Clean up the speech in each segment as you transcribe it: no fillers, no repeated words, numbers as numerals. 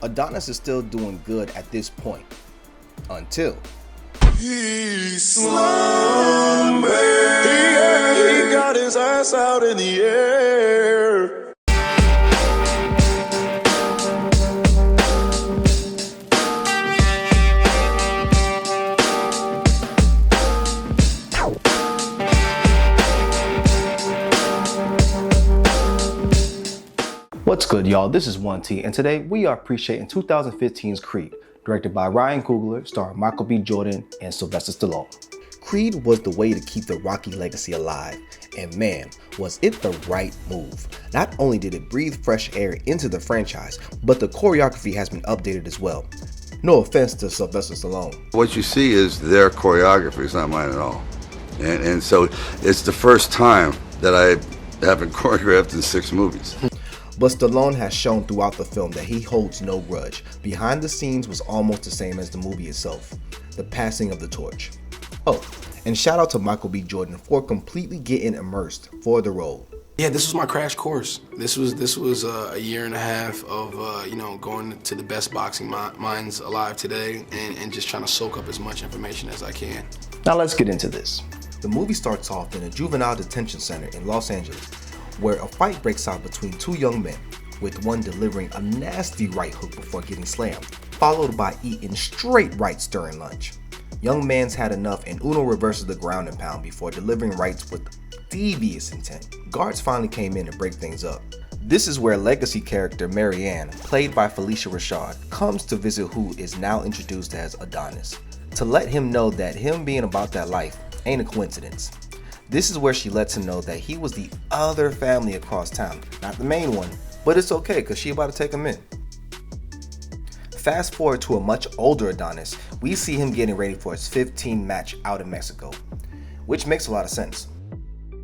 Adonis is still doing good at this point. Until He's slumbering. He got his ass out in the air. What's good, y'all? This is 1T, and today we are appreciating 2015's Creed, directed by Ryan Coogler, starring Michael B. Jordan and Sylvester Stallone. Creed was the way to keep the Rocky legacy alive, and man, was it the right move. Not only did it breathe fresh air into the franchise, but the choreography has been updated as well. No offense to Sylvester Stallone. What you see is their choreography, it's not mine at all. And so it's the first time that I haven't choreographed in 6 movies. But Stallone has shown throughout the film that he holds no grudge. Behind the scenes was almost the same as the movie itself, the passing of the torch. Oh, and shout out to Michael B. Jordan for completely getting immersed for the role. Yeah, this was my crash course. This was a year and a half of going to the best boxing minds alive today and just trying to soak up as much information as I can. Now let's get into this. The movie starts off in a juvenile detention center in Los Angeles, where a fight breaks out between 2 young men, with one delivering a nasty right hook before getting slammed, followed by eating straight rights during lunch. Young man's had enough, and Uno reverses the ground and pound before delivering rights with devious intent. Guards finally came in to break things up. This is where legacy character Marianne, played by Phylicia Rashad, comes to visit who is now introduced as Adonis, to let him know that him being about that life ain't a coincidence. This is where she lets him know that he was the other family across town, not the main one, but it's okay because she about to take him in. Fast forward to a much older Adonis, we see him getting ready for his 15th match out in Mexico, which makes a lot of sense.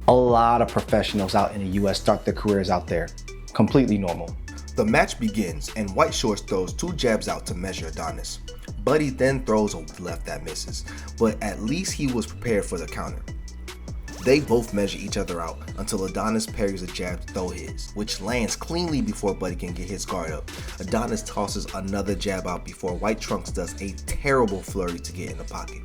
A lot of professionals out in the US start their careers out there, completely normal. The match begins and White Shorts throws 2 jabs out to measure Adonis. Buddy then throws a left that misses, but at least he was prepared for the counter. They both measure each other out until Adonis parries a jab to throw his, which lands cleanly before Buddy can get his guard up. Adonis tosses another jab out before White Trunks does a terrible flurry to get in the pocket.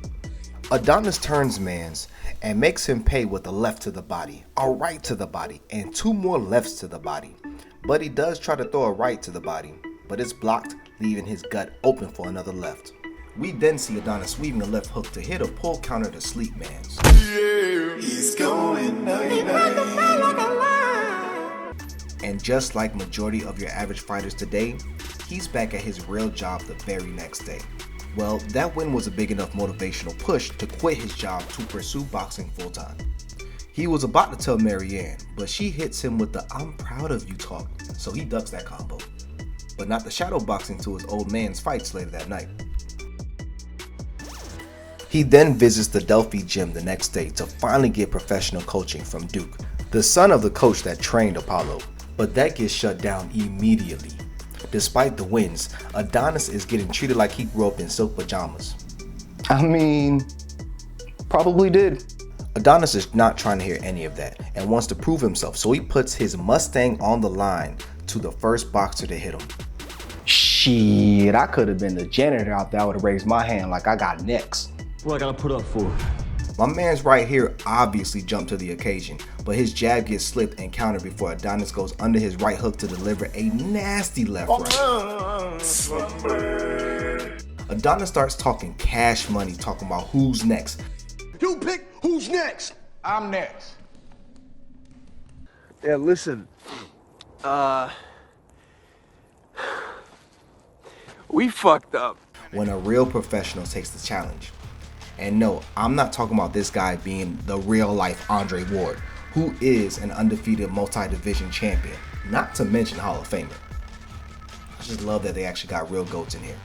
Adonis turns mans and makes him pay with a left to the body, a right to the body, and 2 more lefts to the body. Buddy does try to throw a right to the body, but it's blocked, leaving his gut open for another left. We then see Adonis weaving a left hook to hit a pull counter to sleep mans. Yeah, he's going night-night. And just like majority of your average fighters today, he's back at his real job the very next day. Well, that win was a big enough motivational push to quit his job to pursue boxing full-time. He was about to tell Marianne, but she hits him with the "I'm proud of you" talk, so he ducks that combo. But not the shadow boxing to his old man's fights later that night. He then visits the Delphi gym the next day to finally get professional coaching from Duke, the son of the coach that trained Apollo, but that gets shut down immediately. Despite the wins, Adonis is getting treated like he grew up in silk pajamas. I mean, probably did. Adonis is not trying to hear any of that and wants to prove himself, so he puts his Mustang on the line to the first boxer to hit him. Shit, I could have been the janitor out there. I would have raised my hand like I got next. What I gotta put up for? My man's right here obviously jumped to the occasion, but his jab gets slipped and countered before Adonis goes under his right hook to deliver a nasty left right. Adonis starts talking cash money, talking about who's next. You pick who's next. I'm next. Yeah, listen. We fucked up. When a real professional takes the challenge. And no, I'm not talking about this guy being the real life Andre Ward, who is an undefeated multi-division champion, not to mention Hall of Famer. I just love that they actually got real goats in here.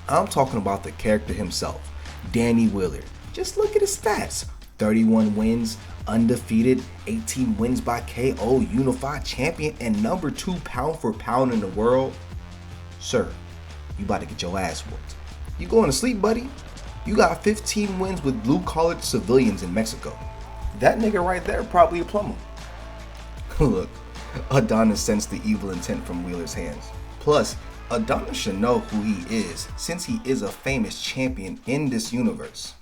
I'm talking about the character himself, Danny Wheeler. Just look at his stats. 31 wins, undefeated, 18 wins by KO, unified champion, and number 2 pound for pound in the world. Sir, you about to get your ass whooped. You going to sleep, buddy? You got 15 wins with blue-collared civilians in Mexico. That nigga right there probably a plumber. Look, Adonis sensed the evil intent from Wheeler's hands. Plus, Adonis should know who he is, since he is a famous champion in this universe.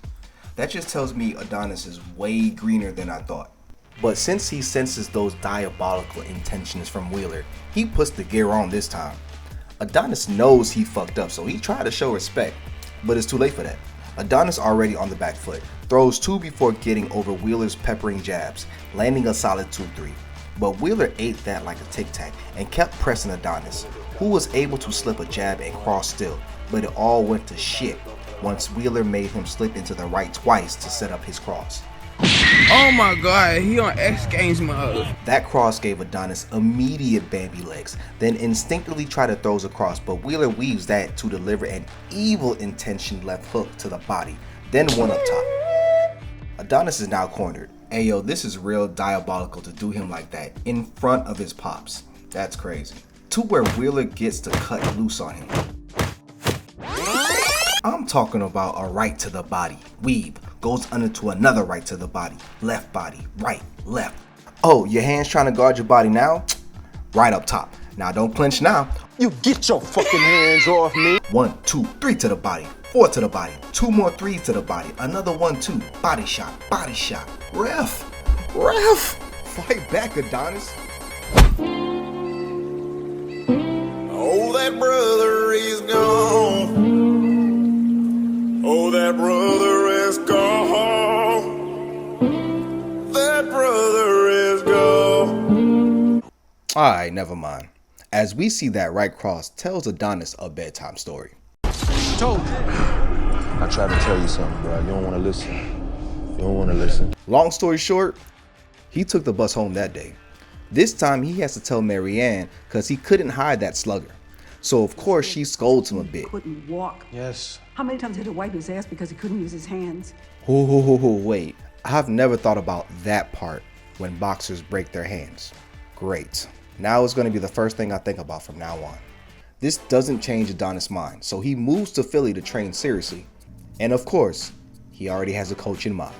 That just tells me Adonis is way greener than I thought. But since he senses those diabolical intentions from Wheeler, he puts the gear on this time. Adonis knows he fucked up, so he tried to show respect, but it's too late for that. Adonis already on the back foot, throws 2 before getting over Wheeler's peppering jabs, landing a solid 2-3. But Wheeler ate that like a tic tac and kept pressing Adonis, who was able to slip a jab and cross still, but it all went to shit once Wheeler made him slip into the right twice to set up his cross. Oh my god, he on X Games mode. That cross gave Adonis immediate Bambi legs, then instinctively tried to throw across, but Wheeler weaves that to deliver an evil intention left hook to the body, then one up top. Adonis is now cornered. Ayo, this is real diabolical to do him like that in front of his pops. That's crazy. To where Wheeler gets to cut loose on him. I'm talking about a right to the body, weave, goes under to another right to the body, left body, right, left. Oh, your hand's trying to guard your body now? Right up top. Now don't clench now. You get your fucking hands off me. 1, 2, 3 to the body, 4 to the body, 2 more 3s to the body, another 1, 2, body shot, ref, fight back Adonis. Oh, that brother is gone. Oh, that brother is gone. That brother is gone. Alright, never mind. As we see that right cross tells Adonis a bedtime story. I tried to tell you something, bro. You don't want to listen. You don't want to listen. Long story short, he took the bus home that day. This time he has to tell Marianne because he couldn't hide that slugger. So of course she scolds him a bit. Couldn't walk. Yes. How many times did he wipe his ass because he couldn't use his hands? Wait, I've never thought about that part when boxers break their hands. Great. Now it's going to be the first thing I think about from now on. This doesn't change Adonis' mind, so he moves to Philly to train seriously. And of course, he already has a coach in mind.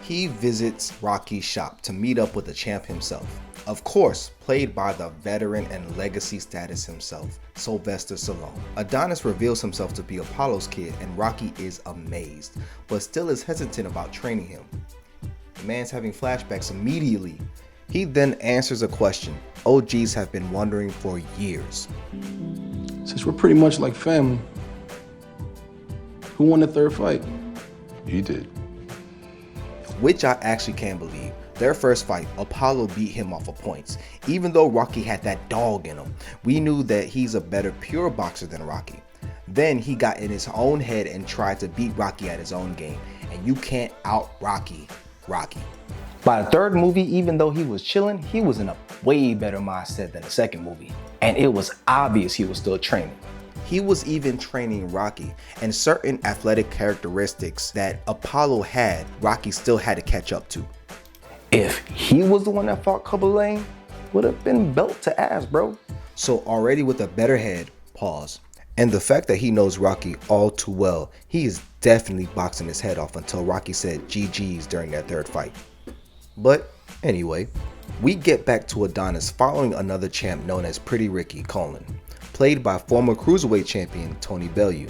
He visits Rocky's shop to meet up with the champ himself. Of course, played by the veteran and legacy status himself, Sylvester Stallone. Adonis reveals himself to be Apollo's kid and Rocky is amazed, but still is hesitant about training him. The man's having flashbacks immediately. He then answers a question OGs have been wondering for years. Since we're pretty much like family, who won the third fight? You did. Which I actually can't believe. Their first fight, Apollo beat him off of points. Even though Rocky had that dog in him, we knew that he's a better pure boxer than Rocky. Then he got in his own head and tried to beat Rocky at his own game. And you can't out Rocky. By the third movie, even though he was chilling, he was in a way better mindset than the second movie. And it was obvious he was still training. He was even training Rocky, and certain athletic characteristics that Apollo had, Rocky still had to catch up to. If he was the one that fought Clubber Lang, would have been belt to ass, bro. So already with a better head, pause. And the fact that he knows Rocky all too well, he is definitely boxing his head off until Rocky said GG's during that third fight. But anyway, we get back to Adonis following another champ known as Pretty Ricky Colin, played by former Cruiserweight champion Tony Bellew.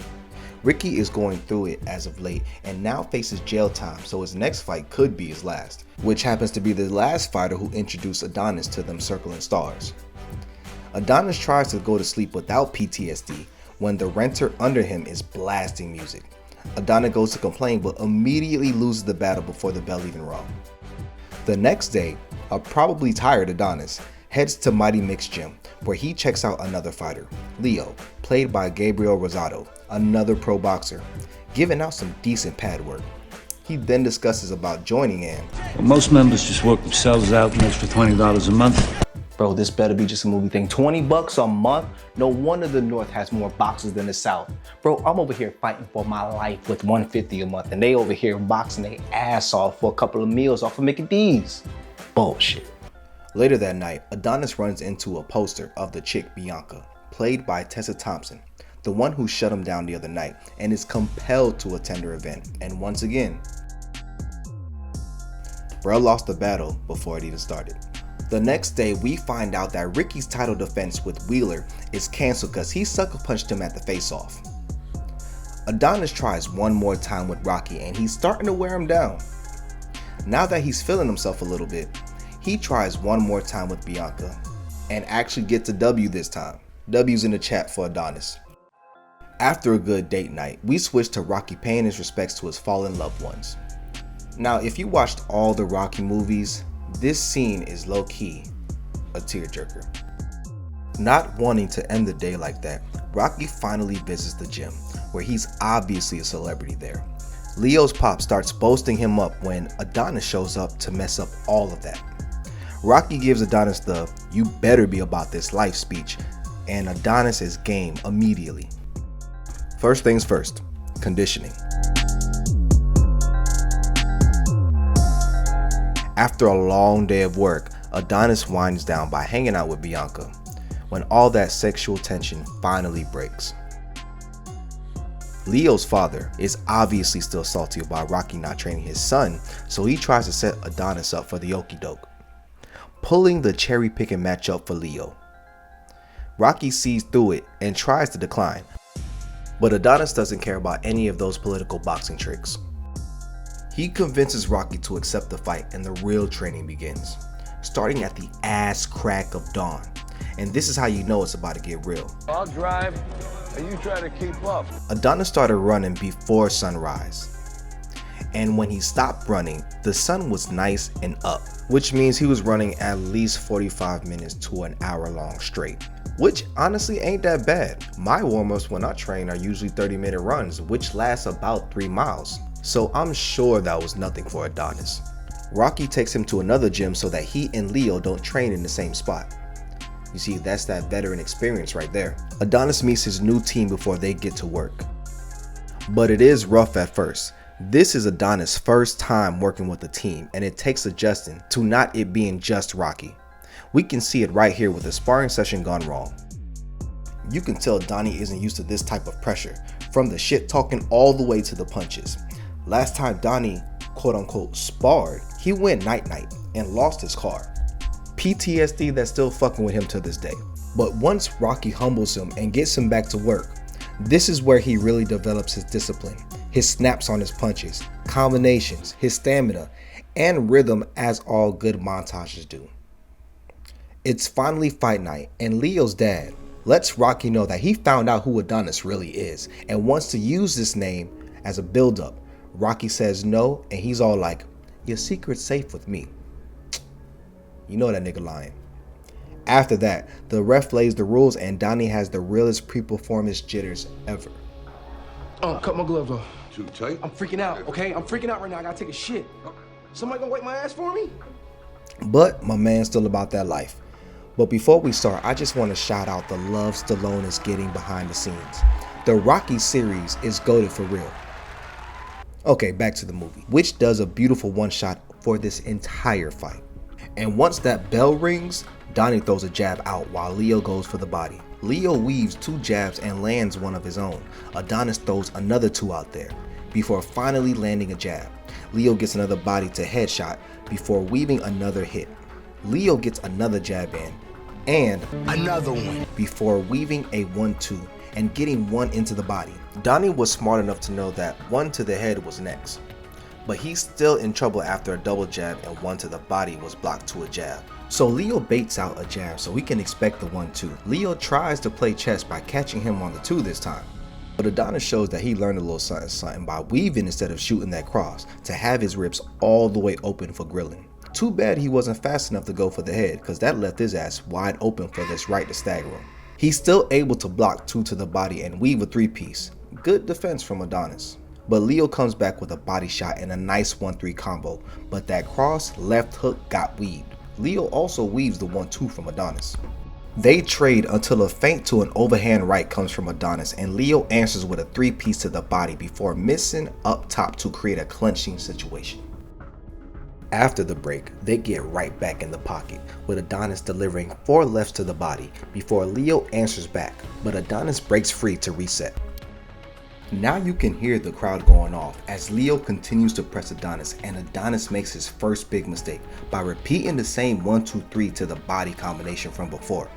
Ricky is going through it as of late and now faces jail time, so his next fight could be his last, which happens to be the last fighter who introduced Adonis to them circling stars. Adonis tries to go to sleep without PTSD when the renter under him is blasting music. Adonis goes to complain but immediately loses the battle before the bell even rung. The next day, a probably tired Adonis heads to Mighty Mick's gym where he checks out another fighter, Leo, played by Gabriel Rosado, another pro boxer, giving out some decent pad work. He then discusses about joining in. Well, most members just work themselves out an extra $20 a month. Bro, this better be just a movie thing. $20 a month? No wonder the North has more boxers than the South. Bro, I'm over here fighting for my life with $150 a month, and they over here boxing their ass off for a couple of meals off of Mickey D's. Bullshit. Later that night, Adonis runs into a poster of the chick Bianca, played by Tessa Thompson, the one who shut him down the other night, and is compelled to attend her event. And once again, bro lost the battle before it even started. The next day, we find out that Ricky's title defense with Wheeler is canceled because he sucker punched him at the face-off. Adonis tries one more time with Rocky and he's starting to wear him down. Now that he's feeling himself a little bit, he tries one more time with Bianca and actually gets a W this time. W's in the chat for Adonis. After a good date night, we switch to Rocky paying his respects to his fallen loved ones. Now, if you watched all the Rocky movies, this scene is low-key a tearjerker. Not wanting to end the day like that, Rocky finally visits the gym, where he's obviously a celebrity there. Leo's pop starts boasting him up when Adonis shows up to mess up all of that. Rocky gives Adonis the "you better be about this life" speech, and Adonis is game immediately. First things first, conditioning. After a long day of work, Adonis winds down by hanging out with Bianca, when all that sexual tension finally breaks. Leo's father is obviously still salty about Rocky not training his son, so he tries to set Adonis up for the okie doke, pulling the cherry picking match up for Leo. Rocky sees through it and tries to decline, but Adonis doesn't care about any of those political boxing tricks. He convinces Rocky to accept the fight and the real training begins, starting at the ass crack of dawn. And this is how you know it's about to get real. I'll drive, and you try to keep up. Adonis started running before sunrise. And when he stopped running, the sun was nice and up, which means he was running at least 45 minutes to an hour long straight, which honestly ain't that bad. My warm-ups when I train are usually 30-minute runs, which lasts about 3 miles. So I'm sure that was nothing for Adonis. Rocky takes him to another gym so that he and Leo don't train in the same spot. You see, that's that veteran experience right there. Adonis meets his new team before they get to work. But it is rough at first. This is Adonis' first time working with a team, and it takes adjusting to not it being just Rocky. We can see it right here with the sparring session gone wrong. You can tell Donnie isn't used to this type of pressure, from the shit talking all the way to the punches. Last time Donnie quote unquote sparred, he went night-night and lost his car. PTSD that's still fucking with him to this day. But once Rocky humbles him and gets him back to work, this is where he really develops his discipline, his snaps on his punches, combinations, his stamina, and rhythm, as all good montages do. It's finally fight night, and Leo's dad lets Rocky know that he found out who Adonis really is and wants to use this name as a build-up. Rocky says no, and he's all like, "Your secret's safe with me." You know that nigga lying. After that, the ref lays the rules and Donnie has the realest pre-performance jitters ever. Oh, cut my gloves off. Too tight? I'm freaking out, okay? I'm freaking out right now. I gotta take a shit. Somebody gonna wipe my ass for me? But my man's still about that life. But before we start, I just want to shout out the love Stallone is getting behind the scenes. The Rocky series is goated for real. Okay, back to the movie, which does a beautiful one-shot for this entire fight. And once that bell rings, Donnie throws a jab out while Leo goes for the body. Leo weaves 2 jabs and lands one of his own. Adonis throws another 2 out there before finally landing a jab. Leo gets another body to headshot before weaving another hit. Leo gets another jab in and Another one. before weaving a 1-2 and getting 1 into the body. Donnie was smart enough to know that 1 to the head was next, but he's still in trouble after a double jab and 1 to the body was blocked to a jab. So Leo baits out a jab so we can expect the 1-2. Leo tries to play chess by catching him on the 2 this time, but Adonis shows that he learned a little something by weaving instead of shooting that cross to have his ribs all the way open for grilling. Too bad he wasn't fast enough to go for the head, because that left his ass wide open for this right to stagger him. He's still able to block 2 to the body and weave a 3-piece. Good defense from Adonis. But Leo comes back with a body shot and a nice 1-3 combo, but that cross left hook got weaved. Leo also weaves the 1-2 from Adonis. They trade until a feint to an overhand right comes from Adonis, and Leo answers with a 3-piece to the body before missing up top to create a clinching situation. After the break, they get right back in the pocket, with Adonis delivering 4 lefts to the body before Leo answers back, but Adonis breaks free to reset. Now you can hear the crowd going off as Leo continues to press Adonis, and Adonis makes his first big mistake by repeating the same 1-2-3 to the body combination from before,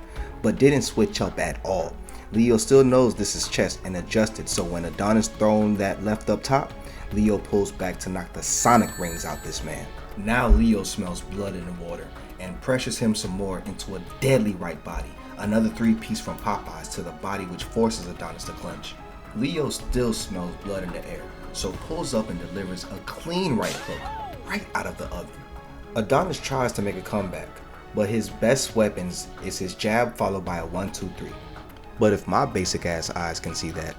but didn't switch up at all. Leo still knows this is chest and adjusted, so when Adonis thrown that left up top, Leo pulls back to knock the sonic rings out this man. Now Leo smells blood in the water and pressures him some more into a deadly right body, another 3-piece from Popeyes to the body, which forces Adonis to clinch. Leo still smells blood in the air, so pulls up and delivers a clean right hook right out of the oven. Adonis tries to make a comeback, but his best weapons is his jab followed by a 1-2-3. But if my basic ass eyes can see that,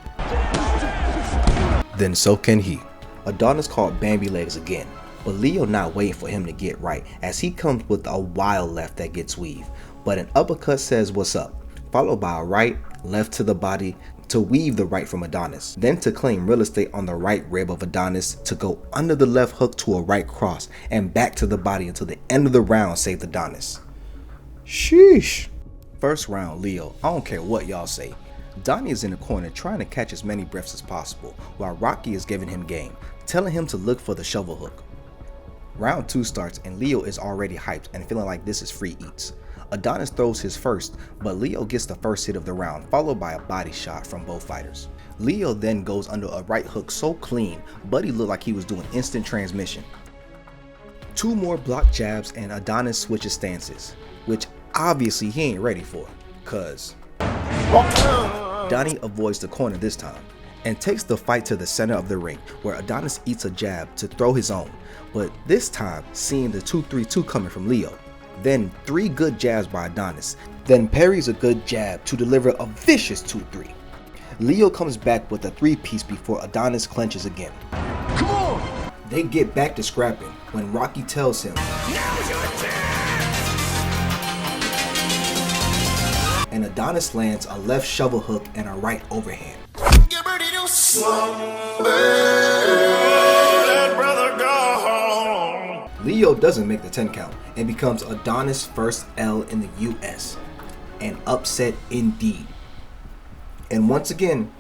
then so can he. Adonis caught Bambi legs again, but Leo not waiting for him to get right as he comes with a wild left that gets weave, but an uppercut says what's up, followed by a right, left to the body to weave the right from Adonis, then to claim real estate on the right rib of Adonis to go under the left hook to a right cross and back to the body until the end of the round saved Adonis. Sheesh. First round, Leo, I don't care what y'all say. Donnie is in the corner trying to catch as many breaths as possible while Rocky is giving him game, telling him to look for the shovel hook. Round 2 starts and Leo is already hyped and feeling like this is free eats. Adonis throws his first, but Leo gets the first hit of the round, followed by a body shot from both fighters. Leo then goes under a right hook so clean, Buddy looked like he was doing instant transmission. 2 more block jabs and Adonis switches stances, which obviously he ain't ready for, cause Donnie avoids the corner this time and takes the fight to the center of the ring where Adonis eats a jab to throw his own, but this time seeing the 2-3-2 coming from Leo. Then 3 good jabs by Adonis, then parries a good jab to deliver a vicious 2-3. Leo comes back with a 3-piece before Adonis clenches again. Come on! They get back to scrapping when Rocky tells him, "Now's your chance!" And Adonis lands a left shovel hook and a right overhand. Get ready to slumber, let brother go home. Leo doesn't make the 10 count and becomes Adonis' first L in the US. An upset indeed. And once again,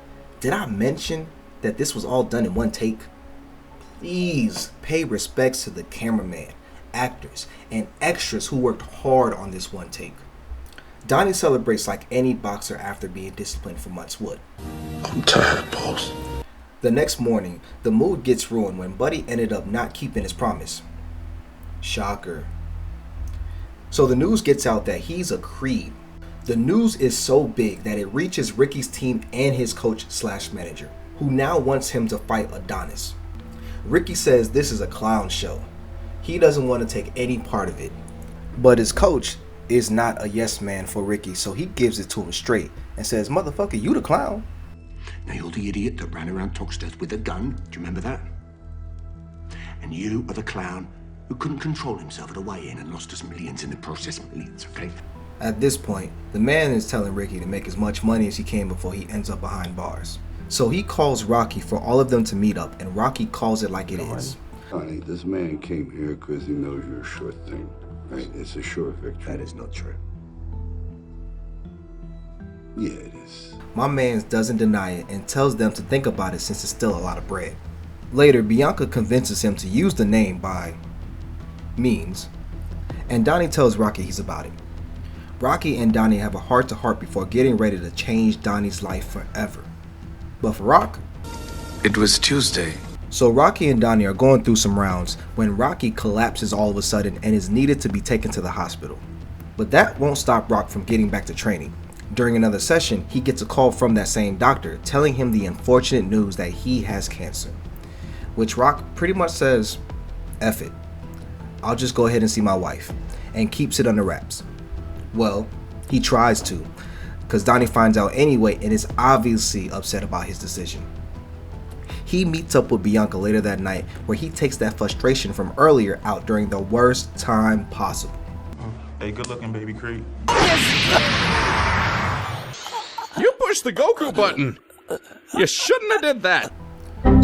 did I mention that this was all done in one take? Please pay respects to the cameraman, actors, and extras who worked hard on this one take. Donnie celebrates like any boxer after being disciplined for months would. I'm tired, boss. The next morning, the mood gets ruined when Buddy ended up not keeping his promise. Shocker. So the news gets out that he's a Creed. The news is so big that it reaches Ricky's team and his coach/manager, who now wants him to fight Adonis. Ricky says this is a clown show. He doesn't want to take any part of it. But his coach is not a yes man for Ricky, so he gives it to him straight and says, "Motherfucker, you the clown." Now you're the idiot that ran around Toxteth with a gun. Do you remember that? And you are the clown who couldn't control himself at a weigh-in and lost us millions in the process. Millions, okay? At this point, the man is telling Ricky to make as much money as he can before he ends up behind bars. So he calls Rocky for all of them to meet up, and Rocky calls it like it is. Honey, this man came here because he knows you're a sure thing, right? It's a sure victory. That is not true. Yeah, it is. My man doesn't deny it and tells them to think about it since it's still a lot of bread. Later, Bianca convinces him to use the name by means, and Donnie tells Rocky he's about it. Rocky and Donnie have a heart-to-heart before getting ready to change Donnie's life forever. But for Rock, It was Tuesday. so Rocky and Donnie are going through some rounds when Rocky collapses all of a sudden and is needed to be taken to the hospital. But that won't stop Rock from getting back to training. During another session, he gets a call from that same doctor telling him the unfortunate news that he has cancer, which Rock pretty much says, "F it, I'll just go ahead and see my wife," and keeps it under wraps. Well, he tries to, because Donnie finds out anyway and is obviously upset about his decision. He meets up with Bianca later that night where he takes that frustration from earlier out during the worst time possible. Hey, good looking, baby Creed. You pushed the Goku button. You shouldn't have did that.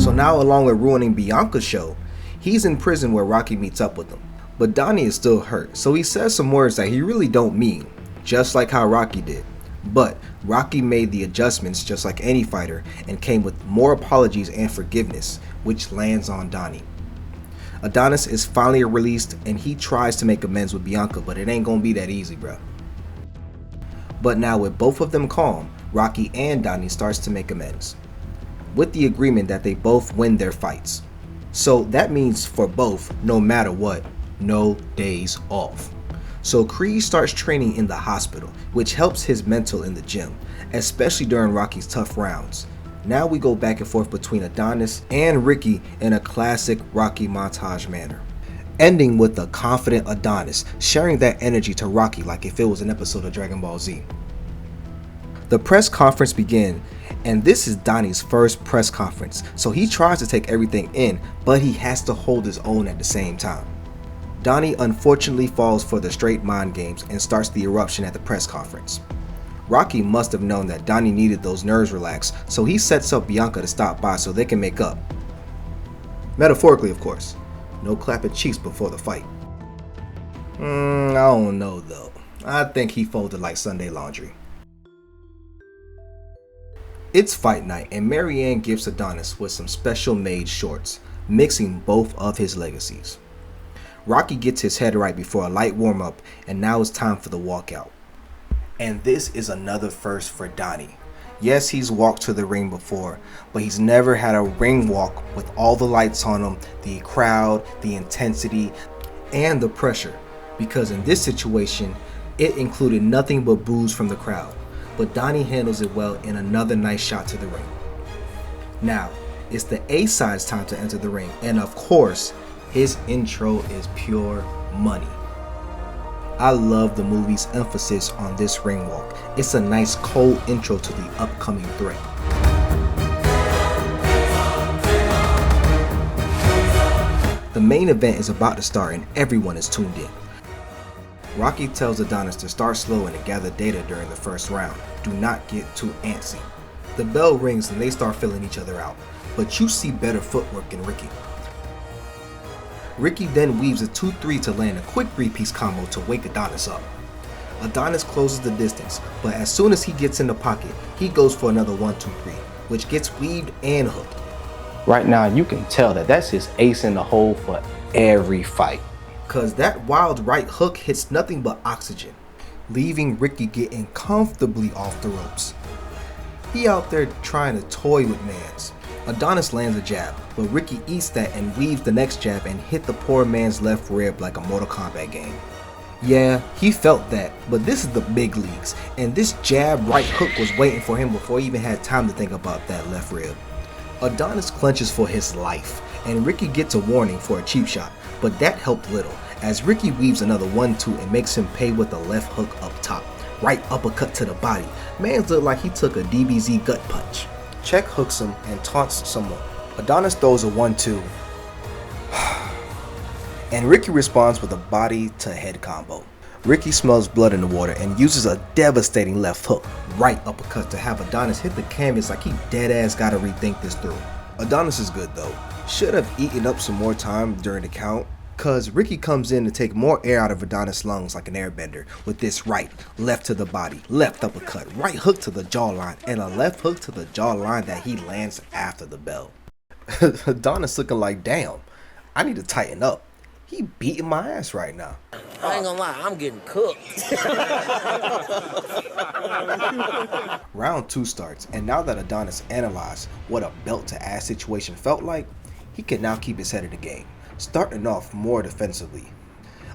So now, along with ruining Bianca's show, he's in prison where Rocky meets up with him. But Donnie is still hurt, so he says some words that he really don't mean, just like how Rocky did. But Rocky made the adjustments just like any fighter and came with more apologies and forgiveness, which lands on Donnie. Adonis is finally released and he tries to make amends with Bianca, but it ain't gonna be that easy, bro. But now with both of them calm, Rocky and Donnie starts to make amends, with the agreement that they both win their fights. So that means for both, no matter what, no days off. So Creed starts training in the hospital, which helps his mental in the gym, especially during Rocky's tough rounds. Now we go back and forth between Adonis and Ricky in a classic Rocky montage manner, ending with a confident Adonis sharing that energy to Rocky like if it was an episode of Dragon Ball Z. The press conference begins, and this is Donnie's first press conference, so he tries to take everything in, but he has to hold his own at the same time. Donnie unfortunately falls for the straight mind games and starts the eruption at the press conference. Rocky must have known that Donnie needed those nerves relaxed, so he sets up Bianca to stop by so they can make up. Metaphorically, of course. No clapping cheeks before the fight. I don't know though. I think he folded like Sunday laundry. It's fight night and Marianne gifts Adonis with some special made shorts, mixing both of his legacies. Rocky gets his head right before a light warm up, and now it's time for the walkout. And this is another first for Donnie. Yes, he's walked to the ring before, but he's never had a ring walk with all the lights on him, the crowd, the intensity, and the pressure. Because in this situation, it included nothing but boos from the crowd. But Donnie handles it well in another nice shot to the ring. Now, it's the A-side's time to enter the ring, and of course, his intro is pure money. I love the movie's emphasis on this ring walk. It's a nice cold intro to the upcoming threat. The main event is about to start and everyone is tuned in. Rocky tells Adonis to start slow and to gather data during the first round. Do not get too antsy. The bell rings and they start filling each other out, but you see better footwork in Ricky. Ricky then weaves a 2-3 to land a quick 3-piece combo to wake Adonis up. Adonis closes the distance, but as soon as he gets in the pocket, he goes for another 1-2-3, which gets weaved and hooked. Right now, you can tell that that's his ace in the hole for every fight, cause that wild right hook hits nothing but oxygen, leaving Ricky getting comfortably off the ropes. He out there trying to toy with mans. Adonis lands a jab, but Ricky eats that and weaves the next jab and hit the poor man's left rib like a Mortal Kombat game. Yeah, he felt that, but this is the big leagues, and this jab right hook was waiting for him before he even had time to think about that left rib. Adonis clenches for his life, and Ricky gets a warning for a cheap shot, but that helped little, as Ricky weaves another 1-2 and makes him pay with a left hook up top. Right uppercut to the body. Mans looked like he took a DBZ gut punch. Check hooks him and taunts someone. Adonis throws a 1-2. And Ricky responds with a body to head combo. Ricky smells blood in the water and uses a devastating left hook, right uppercut to have Adonis hit the canvas like he dead ass gotta rethink this through. Adonis is good though. Should have eaten up some more time during the count, cause Ricky comes in to take more air out of Adonis' lungs like an airbender with this right, left to the body, left uppercut, right hook to the jawline, and a left hook to the jawline that he lands after the bell. Adonis looking like, damn, I need to tighten up. He beating my ass right now. I ain't gonna lie, I'm getting cooked. Round 2 starts, and now that Adonis analyzed what a belt to ass situation felt like, he can now keep his head in the game, starting off more defensively.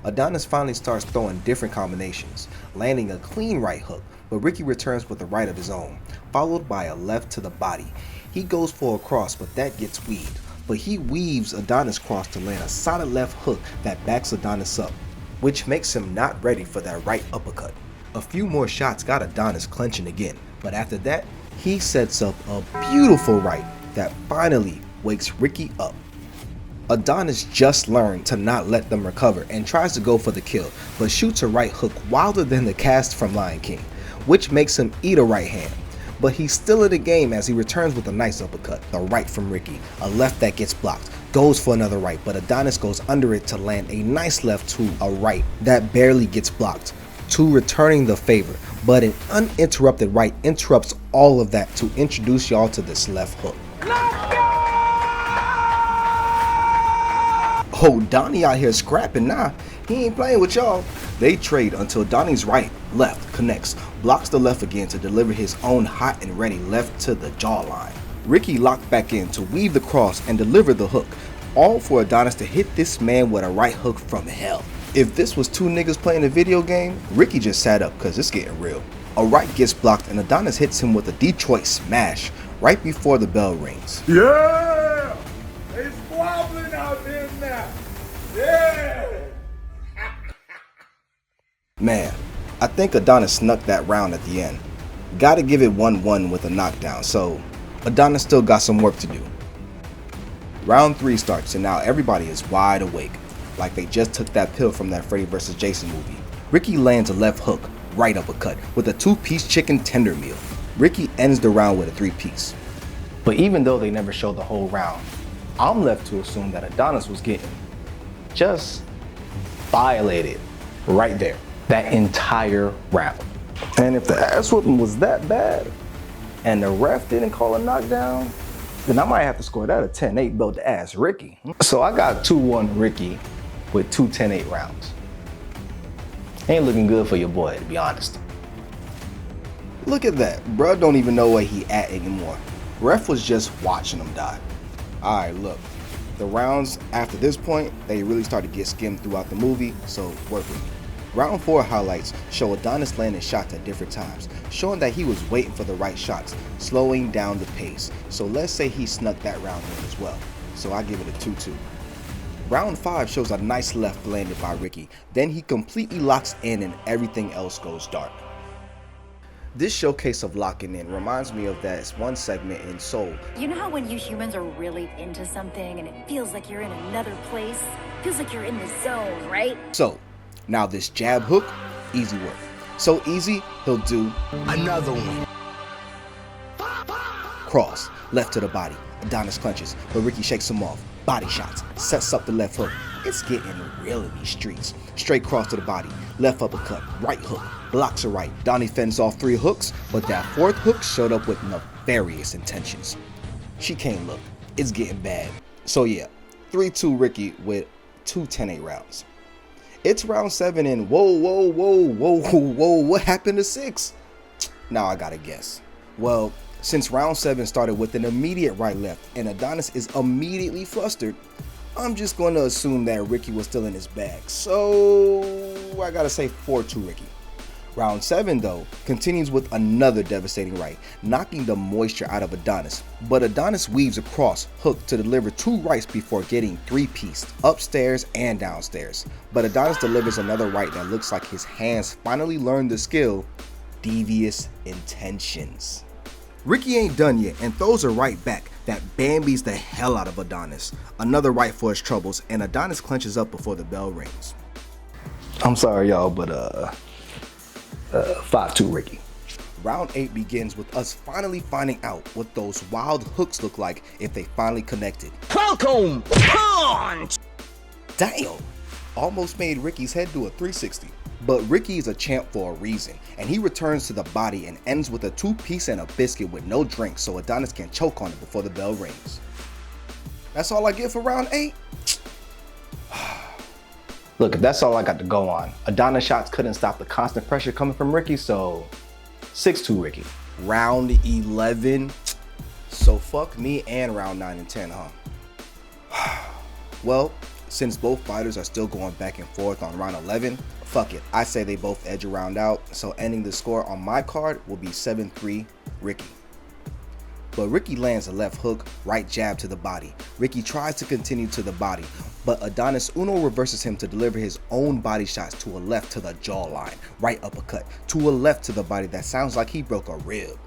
Adonis finally starts throwing different combinations, landing a clean right hook, but Ricky returns with a right of his own, followed by a left to the body. He goes for a cross, but that gets weaved. But he weaves Adonis' cross to land a solid left hook that backs Adonis up, which makes him not ready for that right uppercut. A few more shots got Adonis clenching again, but after that, he sets up a beautiful right that finally wakes Ricky up. Adonis just learned to not let them recover and tries to go for the kill, but shoots a right hook wilder than the cast from Lion King, which makes him eat a right hand. But he's still in the game as he returns with a nice uppercut, the right from Ricky, a left that gets blocked, goes for another right, but Adonis goes under it to land a nice left to a right that barely gets blocked. to returning the favor, but an uninterrupted right interrupts all of that to introduce y'all to this left hook. Oh, Donnie out here scrapping now. He ain't playing with y'all. They trade until Donnie's right, left connects, blocks the left again to deliver his own hot and ready left to the jawline. Ricky locked back in to weave the cross and deliver the hook, all for Adonis to hit this man with a right hook from hell. If this was two niggas playing a video game, Ricky just sat up cause it's getting real. A right gets blocked and Adonis hits him with a Detroit smash right before the bell rings. Yeah! It's wobbling out there now. Yeah! Man, I think Adonis snuck that round at the end. Gotta give it 1-1 with a knockdown, so Adonis still got some work to do. Round 3 starts and now everybody is wide awake, like they just took that pill from that Freddy vs. Jason movie. Ricky lands a left hook, right uppercut, with a 2-piece chicken tender meal. Ricky ends the round with a 3-piece. But even though they never showed the whole round, I'm left to assume that Adonis was getting just violated right there, that entire round. And if the ass whooping was that bad, and the ref didn't call a knockdown, then I might have to score that a 10-8 belt to ass Ricky. So I got 2-1 Ricky with 2 10-8 rounds. Ain't looking good for your boy, to be honest. Look at that, bruh don't even know where he at anymore. Ref was just watching him die. Alright, look, the rounds after this point, they really start to get skimmed throughout the movie, so work with me. Round 4 highlights show Adonis landing shots at different times, showing that he was waiting for the right shots, slowing down the pace. So let's say he snuck that round in as well. So I give it a 2-2. Round 5 shows a nice left landed by Ricky, then he completely locks in and everything else goes dark. This showcase of locking in reminds me of that one segment in Soul. You know how when you humans are really into something and it feels like you're in another place? Feels like you're in the zone, right? So, now this jab hook, easy work. So easy, he'll do another one. Cross, left to the body. Adonis clenches, but Ricky shakes him off. Body shots, sets up the left hook. It's getting real in these streets. Straight cross to the body, left uppercut, right hook, blocks a right. Donnie fends off 3 hooks, but that 4th hook showed up with nefarious intentions. She can't look, it's getting bad. So yeah, 3-2 Ricky with 2 10-8 rounds. It's round 7 and whoa, what happened to 6? Now I gotta guess. Well, since round 7 started with an immediate right left and Adonis is immediately flustered, I'm just going to assume that Ricky was still in his bag. So I gotta say 4-2 Ricky. Round 7 though continues with another devastating right, knocking the moisture out of Adonis. But Adonis weaves across hook to deliver 2 rights before getting 3-pieced upstairs and downstairs. But Adonis delivers another right that looks like his hands finally learned the skill, devious intentions. Ricky ain't done yet and throws a right back that bambies the hell out of Adonis. Another right for his troubles and Adonis clenches up before the bell rings. I'm sorry y'all, but 5-2 Ricky. Round 8 begins with us finally finding out what those wild hooks look like if they finally connected. Welcome punch! Damn! Almost made Ricky's head do a 360. But Ricky is a champ for a reason, and he returns to the body and ends with a 2-piece and a biscuit with no drink so Adonis can choke on it before the bell rings. That's all I get for round 8? Look, if that's all I got to go on, Adonis shots couldn't stop the constant pressure coming from Ricky, so 6-2 Ricky. Round 11? So fuck me and round 9 and 10, huh? Well, since both fighters are still going back and forth on round 11, fuck it, I say they both edge a round out, so ending the score on my card will be 7-3 Ricky. But Ricky lands a left hook, right jab to the body. Ricky tries to continue to the body, but Adonis Uno reverses him to deliver his own body shots to a left to the jawline, right uppercut, to a left to the body that sounds like he broke a rib.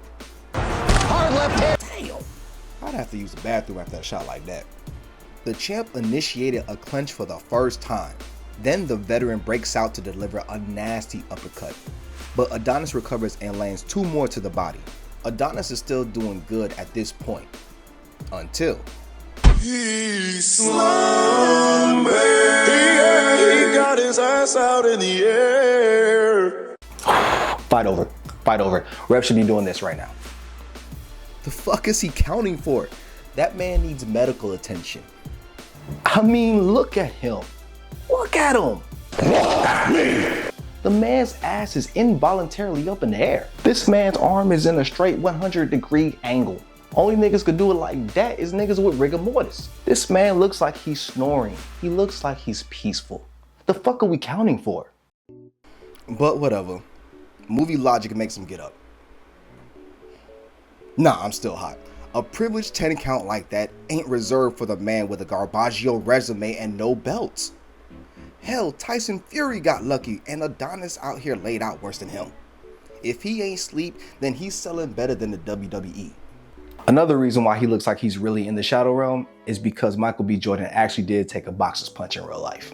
Hard left hand. Damn, I'd have to use the bathroom after a shot like that. The champ initiated a clinch for the first time. Then the veteran breaks out to deliver a nasty uppercut. But Adonis recovers and lands 2 more to the body. Adonis is still doing good at this point. Until He slumbered. He got his ass out in the air. Fight over. Fight over. Ref should be doing this right now. The fuck is he counting for? That man needs medical attention. I mean, look at him. Look at him. The man's ass is involuntarily up in the air. This man's arm is in a straight 100-degree angle. Only niggas could do it like that is niggas with rigor mortis. This man looks like he's snoring. He looks like he's peaceful. The fuck are we counting for? But whatever. Movie logic makes him get up. Nah, I'm still hot. A privileged 10 count like that ain't reserved for the man with a Garbaggio resume and no belts. Hell, Tyson Fury got lucky and Adonis out here laid out worse than him. If he ain't sleep, then he's selling better than the WWE. Another reason why he looks like he's really in the shadow realm is because Michael B. Jordan actually did take a boxer's punch in real life.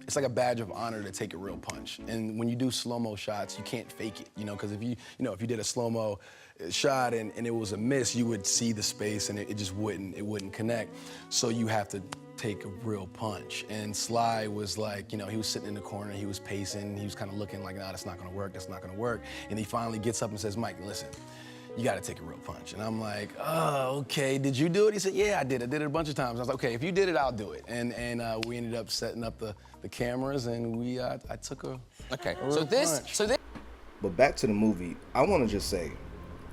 It's like a badge of honor to take a real punch. And when you do slow-mo shots, you can't fake it, because if you did a slow-mo shot and it was a miss, you would see the space and it just wouldn't connect. So you have to take a real punch. And Sly was like, he was sitting in the corner, he was pacing, he was kind of looking like, nah, that's not gonna work, that's not gonna work. And he finally gets up and says, Mike, listen, you gotta take a real punch. And I'm like, oh, okay, did you do it? He said, yeah, I did it a bunch of times. I was like, okay, if you did it, I'll do it. And we ended up setting up the cameras and I took a real punch. But back to the movie, I wanna just say,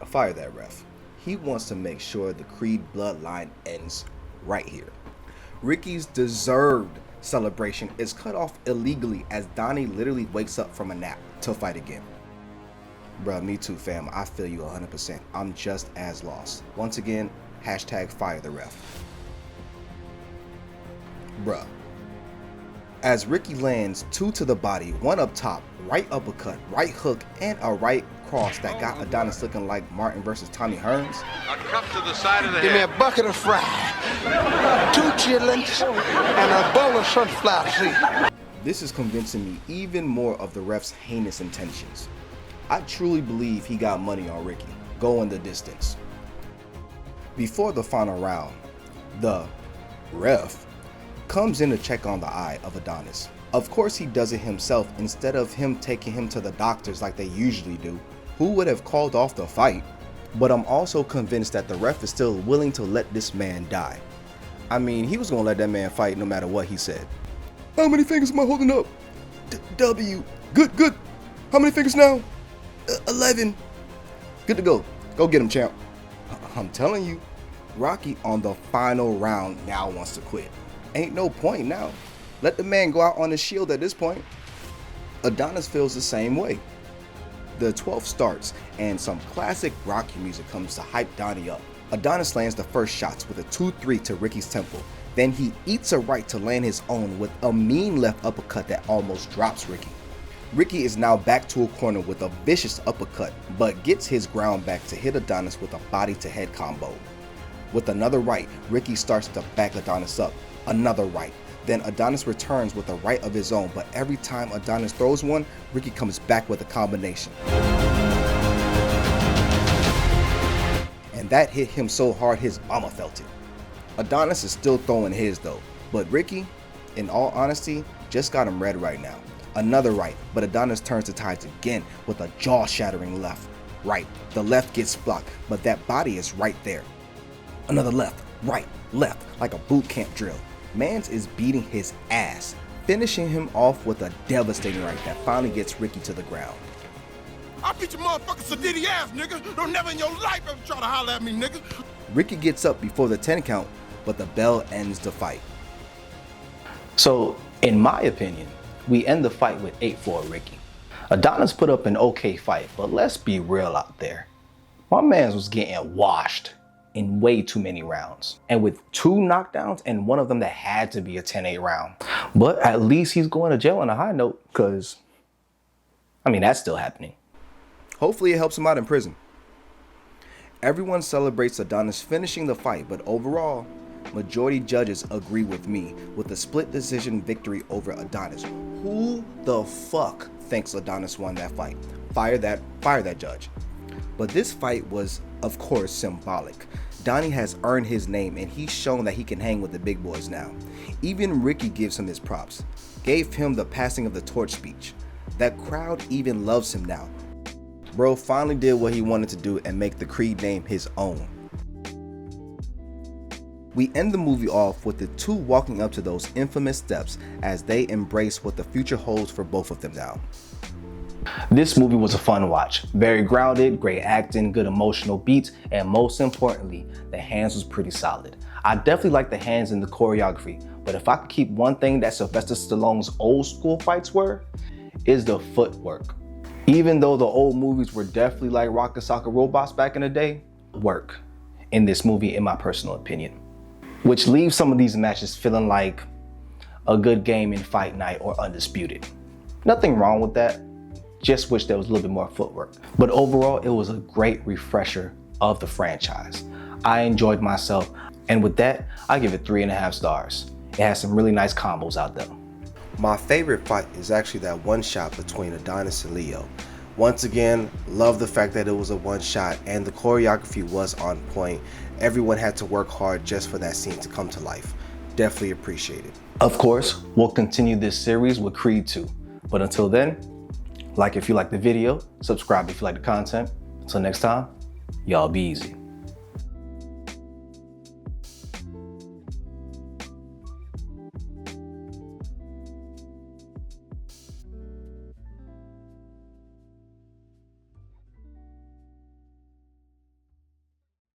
fire that ref. He wants to make sure the Creed bloodline ends right here. Ricky's deserved celebration is cut off illegally as Donnie literally wakes up from a nap to fight again. Bruh, me too, fam. I feel you 100%. I'm just as lost. Once again, hashtag fire the ref. Bruh. As Ricky lands 2 to the body, 1 up top, right uppercut, right hook, and a right cross that got Adonis looking like Martin versus Tommy Hearns. A cup to the side of the Give head. me a bucket of fries, 2 chitlins, and a bowl of sunflower seeds. This is convincing me even more of the ref's heinous intentions. I truly believe he got money on Ricky, going the distance. Before the final round, the ref comes in to check on the eye of Adonis. Of course he does it himself instead of him taking him to the doctors like they usually do, who would have called off the fight. But I'm also convinced that the ref is still willing to let this man die. I mean, he was gonna let that man fight no matter what he said. How many fingers am I holding up? W. Good. How many fingers now? 11. Good to go. Go get him, champ. I'm telling you, Rocky on the final round now wants to quit. Ain't no point now. Let the man go out on his shield at this point. Adonis feels the same way. The 12th starts and some classic Rocky music comes to hype Donnie up. Adonis lands the first shots with a 2-3 to Ricky's temple. Then he eats a right to land his own with a mean left uppercut that almost drops Ricky. Ricky is now back to a corner with a vicious uppercut, but gets his ground back to hit Adonis with a body to head combo. With another right, Ricky starts to back Adonis up. Another right. Then Adonis returns with a right of his own, but every time Adonis throws one, Ricky comes back with a combination. And that hit him so hard his mama felt it. Adonis is still throwing his though, but Ricky, in all honesty, just got him red right now. Another right, but Adonis turns the tides again with a jaw-shattering left. Right, the left gets blocked, but that body is right there. Another left, right, left, like a boot camp drill. Mans is beating his ass, finishing him off with a devastating right that finally gets Ricky to the ground. I'll beat your motherfucking sadiddy ass, nigga. Don't never in your life ever try to holler at me, nigga. Ricky gets up before the 10 count, but the bell ends the fight. So, in my opinion, we end the fight with 8-4 Ricky. Adonis put up an okay fight, but let's be real out there. My man was getting washed in way too many rounds. And with 2 knockdowns and one of them that had to be a 10-8 round. But at least he's going to jail on a high note, because, that's still happening. Hopefully it helps him out in prison. Everyone celebrates Adonis finishing the fight, but overall, majority judges agree with me with a split decision victory over Adonis. Who the fuck thinks Adonis won that fight? Fire that judge. But this fight was, of course, symbolic. Donnie has earned his name and he's shown that he can hang with the big boys now. Even Ricky gives him his props, gave him the passing of the torch speech. That crowd even loves him now. Bro finally did what he wanted to do and make the Creed name his own. We end the movie off with the two walking up to those infamous steps as they embrace what the future holds for both of them now. This movie was a fun watch. Very grounded, great acting, good emotional beats, and most importantly, the hands was pretty solid. I definitely like the hands and the choreography, but if I could keep one thing that Sylvester Stallone's old school fights were, is the footwork. Even though the old movies were definitely like Rock Soccer Robots back in the day, work in this movie in my personal opinion. Which leaves some of these matches feeling like a good game in Fight Night or Undisputed. Nothing wrong with that, just wish there was a little bit more footwork. But overall, it was a great refresher of the franchise. I enjoyed myself, and with that, I give it 3.5 stars. It has some really nice combos out there. My favorite fight is actually that one shot between Adonis and Leo. Once again, love the fact that it was a one shot and the choreography was on point. Everyone had to work hard just for that scene to come to life. Definitely appreciate it. Of course, we'll continue this series with Creed 2. But until then, like if you like the video, subscribe if you like the content. Until next time, y'all be easy.